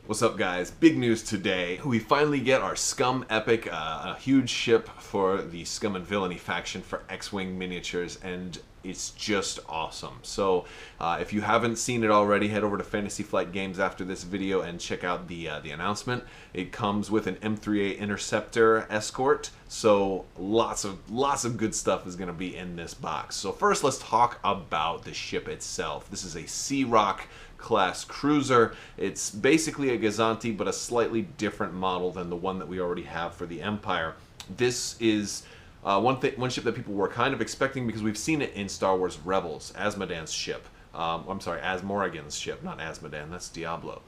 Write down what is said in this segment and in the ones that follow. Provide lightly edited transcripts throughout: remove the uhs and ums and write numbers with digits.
What's up, guys? Big news today. We finally get our Scum Epic, a huge ship for the Scum and Villainy faction for X-Wing miniatures, and it's just awesome. So if you haven't seen it already, head over to Fantasy Flight Games after this video and check out the announcement. It comes with an M3A Interceptor escort, so lots of good stuff is going to be in this box. So first, let's talk about the ship itself. This is a C-ROC class cruiser. It's basically a Gazanti, but a slightly different model than the one that we already have for the Empire. This is one ship that people were kind of expecting because we've seen it in Star Wars Rebels, Azmodan's ship. I'm sorry, Azmorigan's ship, not Azmodan, that's Diablo.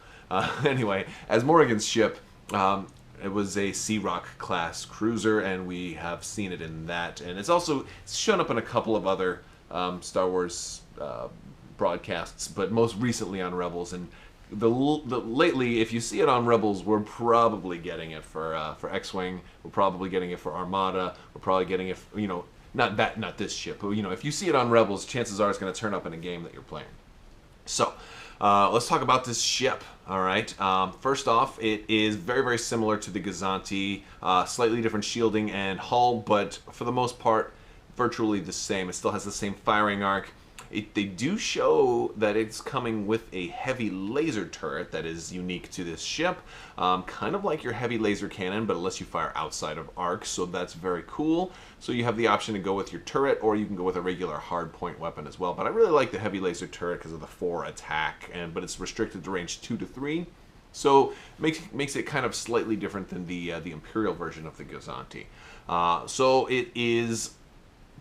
Anyway, Azmorigan's ship, it was a C-ROC class cruiser, and we have seen it in that. And it's shown up in a couple of other Star Wars broadcasts, but most recently on Rebels. And lately, if you see it on Rebels, we're probably getting it for X-Wing. We're probably getting it for Armada. We're probably getting it, not this ship, but if you see it on Rebels, chances are it's going to turn up in a game that you're playing. So let's talk about this ship. All right. First off, it is very, very similar to the Gazanti, slightly different shielding and hull, but for the most part, virtually the same. It still has the same firing arc. They do show that it's coming with a heavy laser turret that is unique to this ship, kind of like your heavy laser cannon, but it lets you fire outside of arc, so that's very cool. So you have the option to go with your turret, or you can go with a regular hardpoint weapon as well. But I really like the heavy laser turret because of the 4 attack, but it's restricted to range 2 to 3. So makes it kind of slightly different than the Imperial version of the Gazanti. So it is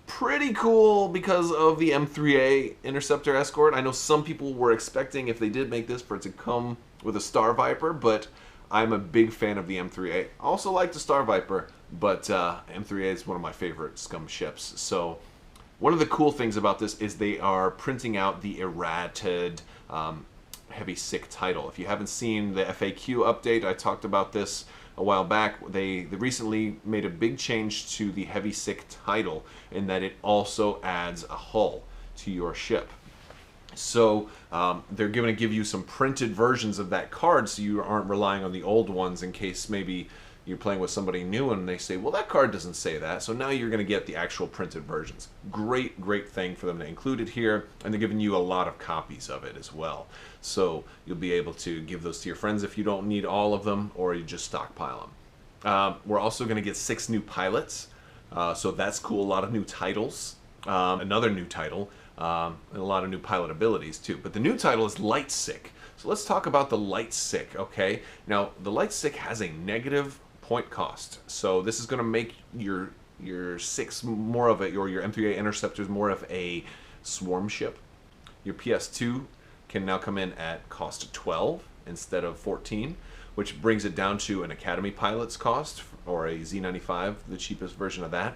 pretty cool because of the M3A Interceptor escort. I know some people were expecting, if they did make this, for it to come with a Star Viper, but I'm a big fan of the M3A. I also like the Star Viper, but M3A is one of my favorite Scum ships. So one of the cool things about this is they are printing out the errated Heavy Sick title. If you haven't seen the FAQ update, I talked about this a while back. They recently made a big change to the Heavy Sick title in that it also adds a hull to your ship. So they're going to give you some printed versions of that card so you aren't relying on the old ones in case maybe you're playing with somebody new and they say, well, that card doesn't say that. So now you're going to get the actual printed versions. Great thing for them to include it here, and they're giving you a lot of copies of it as well. So you'll be able to give those to your friends if you don't need all of them, or you just stockpile them. We're also going to get 6 new pilots, so that's cool. A lot of new titles, another new title, and a lot of new pilot abilities too. But the new title is Light Sick. So let's talk about the Light Sick, okay? Now, the Light Sick has a negative point cost, so this is going to make your 6 more of it, or your M3A Interceptors more of a swarm ship. Your PS2 can now come in at cost 12 instead of 14, which brings it down to an Academy Pilot's cost, or a Z95, the cheapest version of that.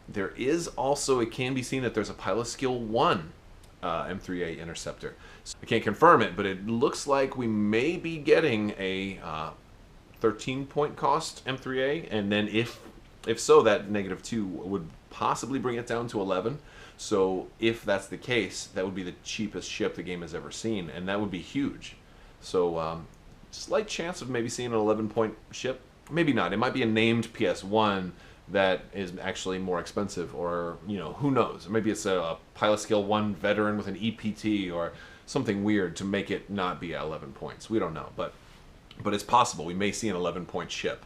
There is also, it can be seen that there's a Pilot Skill 1 M3A Interceptor. So I can't confirm it, but it looks like we may be getting a 13 point cost M3A, and then if so, that -2 would possibly bring it down to 11. So if that's the case, that would be the cheapest ship the game has ever seen, and that would be huge. So slight chance of maybe seeing an 11 point ship. Maybe not. It might be a named PS1 that is actually more expensive, or who knows, maybe it's a Pilot Skill 1 veteran with an EPT or something weird to make it not be at 11 points. We don't know, but it's possible we may see an 11 point ship.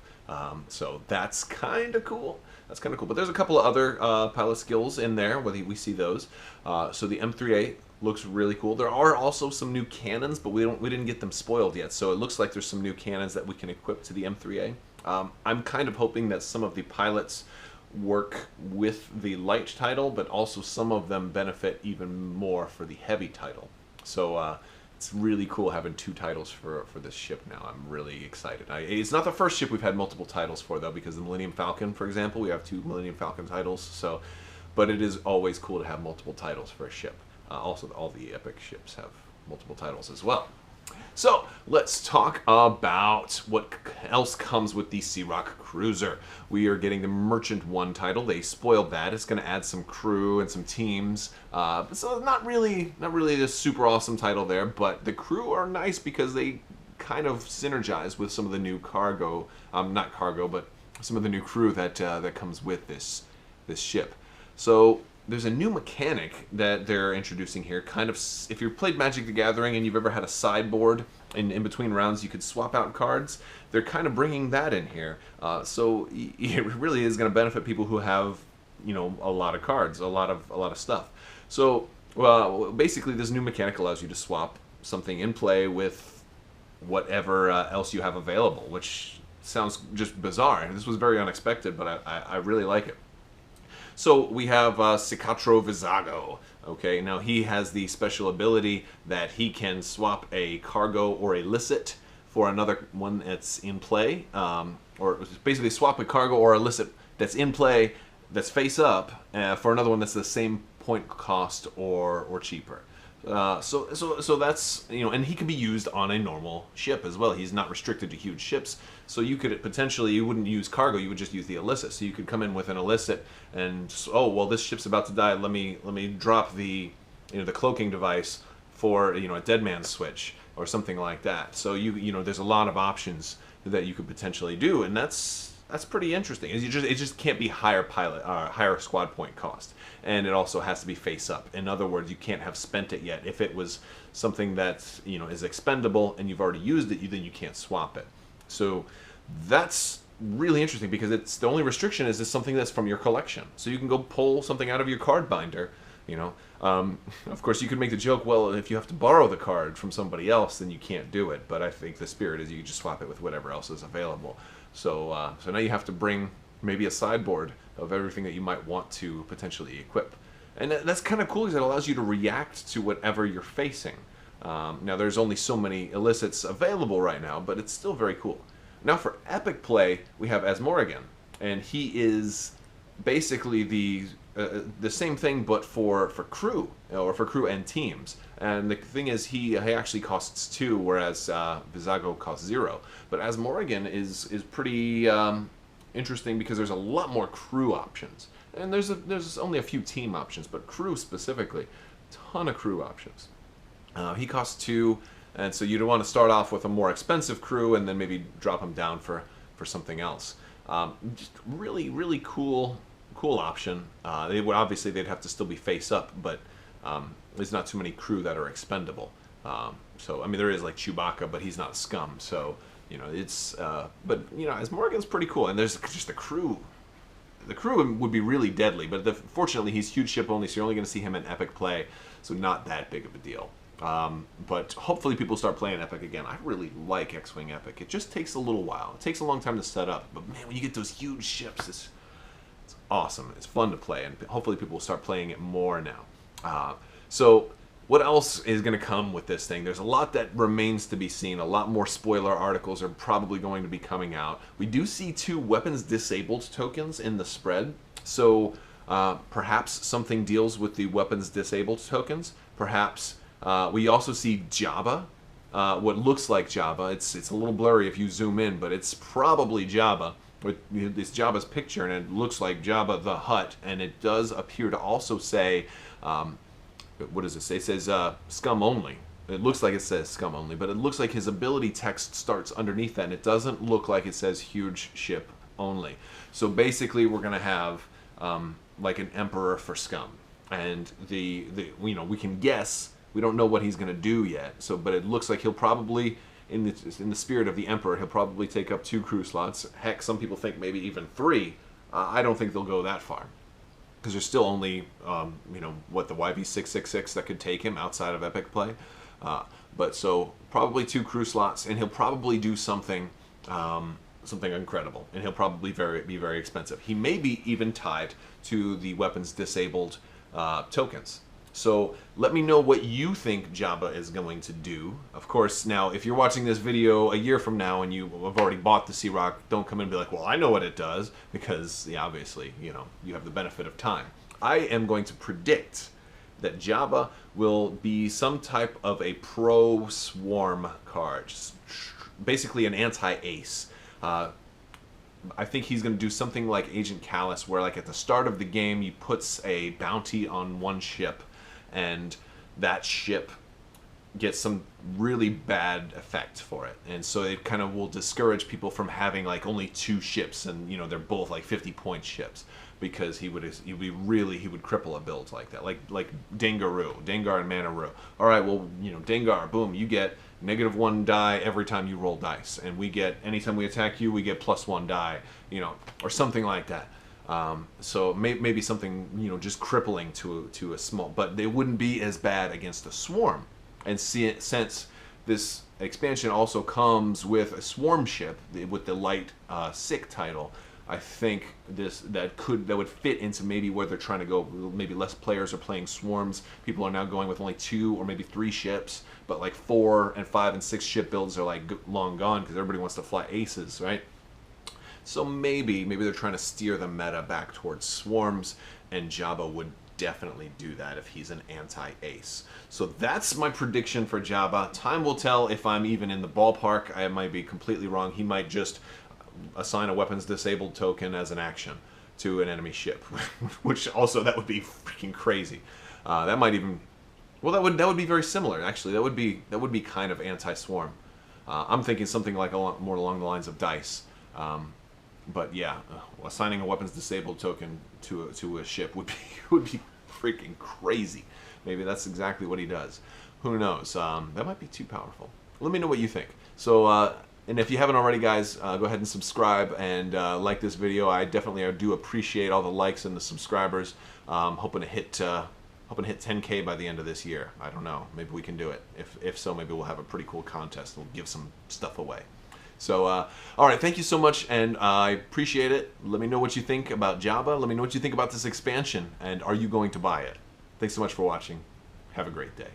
So that's kind of cool. That's kind of cool. But there's a couple of other pilot skills in there, whether we see those. So the M3A looks really cool. There are also some new cannons, but we didn't get them spoiled yet. So it looks like there's some new cannons that we can equip to the M3A. I'm kind of hoping that some of the pilots work with the light title, but also some of them benefit even more for the heavy title. So it's really cool having 2 titles for this ship now. I'm really excited. It's not the first ship we've had multiple titles for, though, because the Millennium Falcon, for example, we have 2 Millennium Falcon titles. So, but it is always cool to have multiple titles for a ship. Also, all the Epic ships have multiple titles as well. So let's talk about what else comes with the C-ROC Cruiser. We are getting the Merchant 1 title. They spoiled that. It's going to add some crew and some teams. So not really a super awesome title there, but the crew are nice because they kind of synergize with some of the new cargo, not cargo, but some of the new crew that that comes with this ship. So there's a new mechanic that they're introducing here. Kind of, if you've played Magic the Gathering and you've ever had a sideboard, in between rounds you could swap out cards, they're kind of bringing that in here. So it really is going to benefit people who have, you know, a lot of cards, a lot of stuff. So basically this new mechanic allows you to swap something in play with whatever else you have available, which sounds just bizarre. This was very unexpected, but I really like it. So we have Socotra Vizago. Okay, now he has the special ability that he can swap a cargo or a licit for another one that's in play, or basically swap a cargo or a licit that's in play that's face up for another one that's the same point cost or cheaper. So that's, you know, and he can be used on a normal ship as well. He's not restricted to huge ships. So you could potentially, you wouldn't use cargo, you would just use the illicit. So you could come in with an illicit and, oh, well, this ship's about to die. Let me drop the, you know, the cloaking device for, you know, a dead man's switch or something like that. So you know, there's a lot of options that you could potentially do, and that's pretty interesting. It just can't be higher squad point cost, and it also has to be face up. In other words, you can't have spent it yet. If it was something that, you know, is expendable and you've already used it, then you can't swap it. So that's really interesting, because it's the only restriction is something that's from your collection. So you can go pull something out of your card binder. You know, of course, you could make the joke, well, if you have to borrow the card from somebody else, then you can't do it. But I think the spirit is you just swap it with whatever else is available. So, so now you have to bring maybe a sideboard of everything that you might want to potentially equip. And that's kind of cool, because it allows you to react to whatever you're facing. Now, there's only so many illicits available right now, but it's still very cool. Now, for epic play, we have Azmorigan, and he is basically the same thing, but for crew, or for crew and teams. And the thing is, he actually costs 2, whereas Vizago costs 0. But Azmorigan is pretty interesting, because there's a lot more crew options, and there's only a few team options, but crew specifically, ton of crew options. He costs 2, and so you'd want to start off with a more expensive crew, and then maybe drop him down for something else. Just really cool option. They would obviously, they'd have to still be face up, but there's not too many crew that are expendable. So I mean, there is like Chewbacca, but he's not scum. So you know, it's but you know, Azmorigan's pretty cool, and there's just the crew. The crew would be really deadly, but fortunately he's huge ship only, so you're only going to see him in epic play, so not that big of a deal. But hopefully people start playing epic again. I really like X-Wing Epic. It just takes a little while. It takes a long time to set up, but man, when you get those huge ships, it's awesome. It's fun to play, and hopefully people will start playing it more now. So what else is going to come with this thing? There's a lot that remains to be seen. A lot more spoiler articles are probably going to be coming out. We do see 2 weapons disabled tokens in the spread. So perhaps something deals with the weapons disabled tokens. Perhaps we also see Jabba. What looks like Jabba. It's a little blurry if you zoom in, but it's probably Jabba. It's Jabba's picture, and it looks like Jabba the Hutt, and it does appear to also say, what does it say? It says scum only. It looks like it says scum only, but it looks like his ability text starts underneath that, and it doesn't look like it says huge ship only. So basically we're going to have like an emperor for scum, and you know, we can guess. We don't know what he's going to do yet, so but it looks like he'll probably, in the spirit of the Emperor, he'll probably take up 2 crew slots. Heck, some people think maybe even 3. I don't think they'll go that far, because there's still only, you know, what, the YV666 that could take him outside of epic play. But so probably 2 crew slots, and he'll probably do something something incredible, and he'll probably be very expensive. He may be even tied to the weapons disabled tokens. So let me know what you think Jabba is going to do. Of course, now, if you're watching this video a year from now and you have already bought the C-ROC, don't come in and be like, well, I know what it does, because, yeah, obviously, you know, you have the benefit of time. I am going to predict that Jabba will be some type of a pro-swarm card, just basically an anti-ace. I think he's going to do something like Agent Callus, where, like, at the start of the game, he puts a bounty on one ship, and that ship get some really bad effect for it, and so it kind of will discourage people from having like only 2 ships, and you know they're both like 50-point ships, because he would cripple a build like that, like Dengar and Manaru. All right, well, you know, Dengar, boom, you get -1 die every time you roll dice, and we get, anytime we attack you, we get +1 die, you know, or something like that. So maybe something, you know, just crippling to a small, but they wouldn't be as bad against a swarm. And since this expansion also comes with a swarm ship with the light sick title, I think that would fit into maybe where they're trying to go. Maybe less players are playing swarms. People are now going with only 2 or maybe 3 ships, but like 4 and 5 and 6 ship builds are like long gone because everybody wants to fly aces, right? So maybe they're trying to steer the meta back towards swarms, and Jabba would definitely do that if he's an anti-ace. So that's my prediction for Jabba. Time will tell if I'm even in the ballpark. I might be completely wrong. He might just assign a weapons disabled token as an action to an enemy ship, which also, that would be freaking crazy. That might even, well, that would be very similar actually. That would be kind of anti-swarm. I'm thinking something like more along the lines of dice. But yeah, assigning a weapons disabled token to a ship would be freaking crazy. Maybe that's exactly what he does. Who knows? That might be too powerful. Let me know what you think. So, and if you haven't already, guys, go ahead and subscribe and like this video. I definitely do appreciate all the likes and the subscribers. Hoping to hit 10K by the end of this year. I don't know. Maybe we can do it. If so, maybe we'll have a pretty cool contest. We'll give some stuff away. So, all right, thank you so much, and I appreciate it. Let me know what you think about Jabba. Let me know what you think about this expansion, and are you going to buy it? Thanks so much for watching. Have a great day.